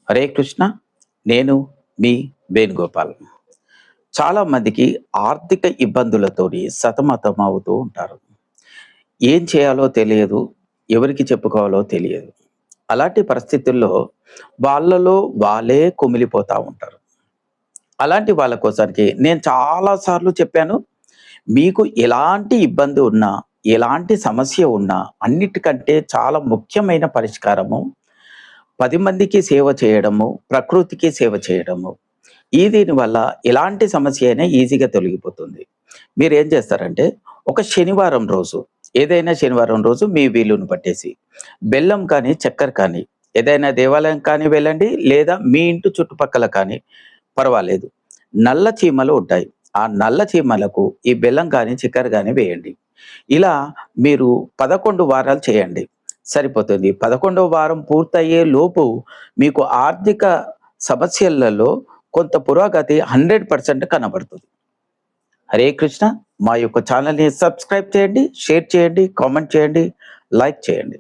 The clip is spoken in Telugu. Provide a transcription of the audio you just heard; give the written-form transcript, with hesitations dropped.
హరే కృష్ణ. నేను మీ వేణుగోపాల్. చాలా మందికి ఆర్థిక ఇబ్బందులతోని సతమతం అవుతూ ఉంటారు. ఏం చేయాలో తెలియదు. ఎవరికి చెప్పుకోవాలో తెలియదు. అలాంటి పరిస్థితుల్లో వాళ్ళలో వాళ్ళే కుమిలిపోతా ఉంటారు. అలాంటి వాళ్ళ కోసానికి నేను చాలా సార్లు చెప్పాను. మీకు ఎలాంటి ఇబ్బంది ఉన్నా, ఎలాంటి సమస్య ఉన్నా అన్నిటికంటే చాలా ముఖ్యమైన పరిష్కారము 10 మందికి సేవ చేయడము, ప్రకృతికి సేవ చేయడము. దీనివల్ల ఎలాంటి సమస్య అయినా ఈజీగా తొలగిపోతుంది. మీరేం చేస్తారంటే, ఒక శనివారం రోజు, ఏదైనా శనివారం రోజు మీ వీలుని పట్టేసి, బెల్లం కానీ, చక్కెర కానీ, ఏదైనా దేవాలయం కానీ వెళ్ళండి, లేదా మీ ఇంటి చుట్టుపక్కల కానీ పర్వాలేదు. నల్ల చీమలు ఉంటాయి. ఆ నల్ల చీమలకు ఈ బెల్లం గానీ, చక్కెర గానీ వేయండి. ఇలా మీరు 11 వారాలు చేయండి. సరిపోతుంది. 11వ వారం పూర్తయ్యే లోపు మీకు ఆర్థిక సమస్యలలో కొంత పురోగతి 100% కనబడుతుంది. హరే కృష్ణ. మా యొక్క ఛానల్‌ని సబ్స్క్రైబ్ చేయండి, షేర్ చేయండి, కామెంట్ చేయండి, లైక్ చేయండి.